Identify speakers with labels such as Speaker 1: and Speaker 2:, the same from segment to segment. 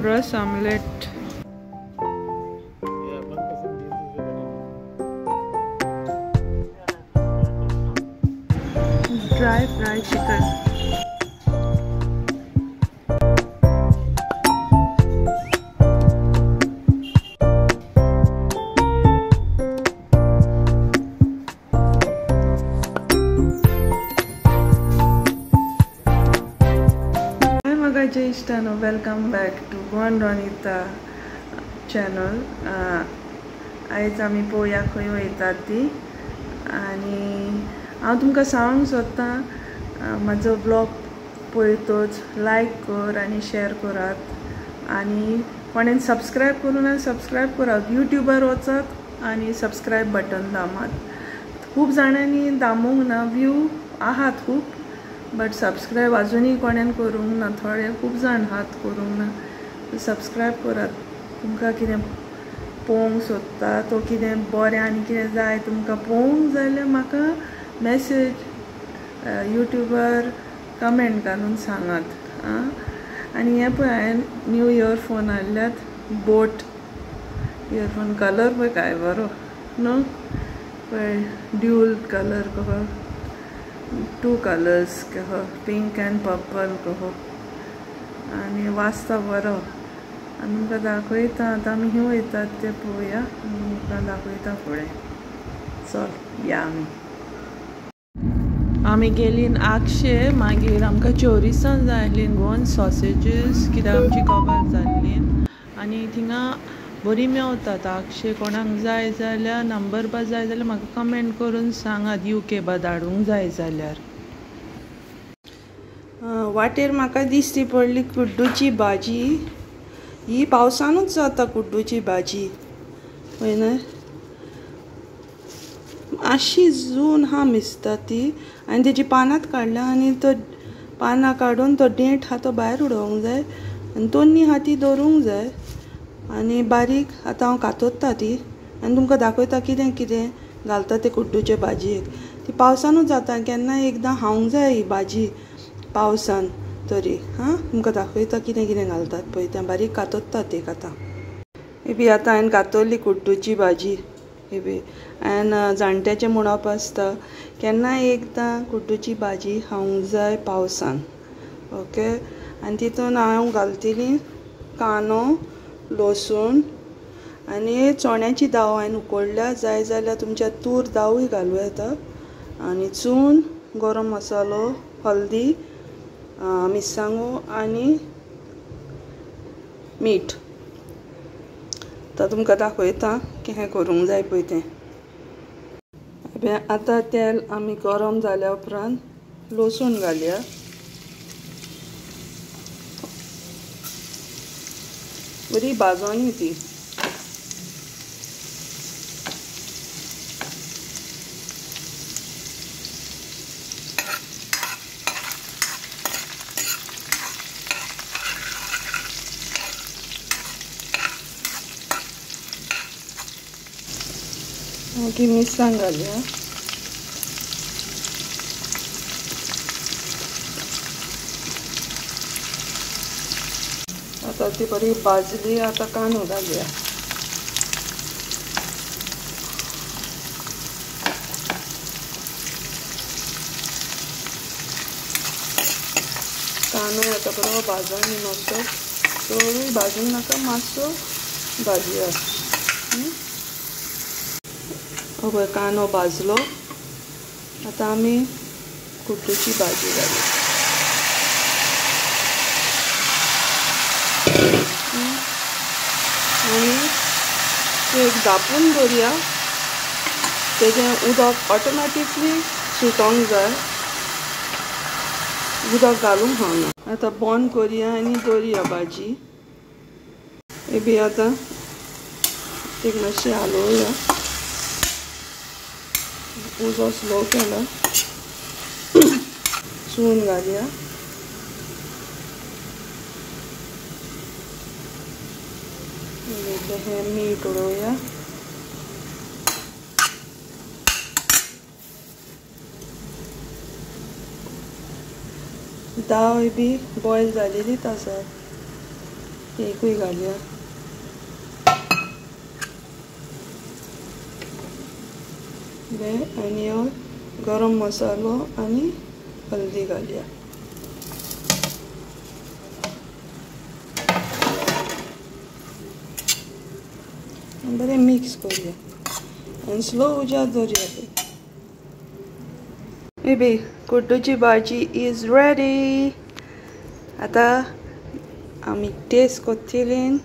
Speaker 1: रस omelette, dry fry chicken, मगाच्या इश्टानो welcome back to Goan Ronita channel. आयज आमी पळोवया खंय वयतात ती, आनी हांव तुमकां सांगूंक सोदतां म्हाजो ब्लॉग पळयतोच लायक कर आनी शेअर करात, आनी कोणें सबस्क्रायब करूं ना सबस्क्रायब करात, यूट्यूबार वचात आनी सबस्क्रायब बटन दामात। खूब जाणांनी दामूंक ना, व्यू आहात खूब, बट सबस्क्रायब अजुनूय कोणें करूंक ना, थोडे खूब जाण हात करूंक ना। सबस्क्रायब करात। तुमकां कितें पळोवंक सोदता तो कितें बरें आनी कितें जाय तुमकां पळोवंक जाल्यार म्हाका मेसेज यूट्यूबार कमेंट घालून सांगात। आनी हें पळय हांवें न्यू इयरफोन हाडल्यात, बोट इयरफोन, कलर पळय काय बरो न्हू, पळय ड्यूल कलर कहो, 2 कलर्स कहो, पिंक एंड पर्पल कहो, आनी वाजता बरो। आनी तुमकां दाखयता, आतां आमी खंय वयतात तें पळोवया, तुमकां दाखयता फुडें। चल या आमी गेलीन आगशे, मागीर आमकां चोरिसां जाय आसलीं गोवन सॉसेजीस, कित्याक आमची कवर जाल्लीं, आनी थिंगा बरी मेवतात आगशे। कोणाक जाय जाल्यार नंबर बा जाय जाल्यार म्हाका कमेंट करून सांगात, UK बा धाडूंक जाय जाल्यार। वाटेर म्हाका दिश्टी पडली कुड्डूची भाजी। ही पावसानूच जाता कुड्डूची भाजी, पळय न्हय, मातशी जून हा मिसता ती, आनी तेजी पानांत काडल्या, आनी तो पानां काडून तो देंट हा तो भायर उडोवंक जाय, आनी तोन्नी हा ती दवरूंक जाय, आनी बारीक आतां हांव कातोत्ता ती, आनी तुमकां दाखयता कितें कितें घालता ते कुड्डूचे भाजयेक। ती पावसानूच जाता, केन्ना एकदां खावंक जाय ही भाजी पावसान तरी। तुमकां दाखयता कितें कितें घालतात पळय तें, बारीक कातोत्ता ती आतां। ही बी आतां हांवें कातरली कुड्डूची भाजी, ही बी हांवें जाणट्याचें म्हणप आसता केन्नाय एकदां कुड्डूची भाजी खावंक जाय पावसान, ओके। आनी तितून हांव घालतली कांदो, लसूण, आनी चोण्याची दाव हांवें उकडल्या, जाय जाल्यार तुमच्या तूर दावूय घालूं येता, आनी चून, गरम मसालो, हल्दी, मिरसांगो आनी मीठ। आतां तुमकां दाखयता कितें करूंक जाय पळय तें। आतां तेल आमी गरम जाल्या उपरांत लसूण घालया, बरी भाजोनी ती। मागीर मिरसांग घालया, आतां ती बरी भाजली, आतां कांदो घालया, कांदो आतां बरो भाजून मातसो, चडूय भाजूंक नाका, मातसो भाजया। पळय कांदो भाजलो, आतां आमी कुड्डूची भाजी घालया, आनी एक धापून दवरया, तेजें उदक ऑटोमॅटिकली सुटोंक जाय, उदक घालूंक खावना। आतां बंद करया आनी दवरया भाजी। हे बी आतां एक मातशें हालोवया, उजो स्लो केला. चून घालूया. हे मीठ उडोवया. दाळ बी बॉयल जालेलीच आसा. एकूय घालया. आनी गरम मसालो आनी हल्दी घालया. बरें मिक्स करूया आनी स्लो उज्यार दवरया. बेबी कुड्डूची भाजी इज रेडी. आतां आमी टेस्ट कोत्तेलीं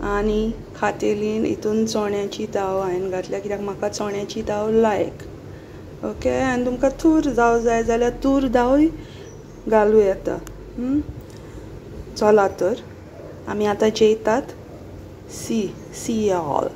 Speaker 1: आनी खातेलीं. हितून चोण्याची दाळ हांवें घातल्या कित्याक म्हाका चोण्याची दाळ लायक. ओके. आनी तुमकां तूर दाळ जाय जाल्यार तूर दाळूय घालूं येता. चला तर आमी आतां जेयतात. सी यू ऑल.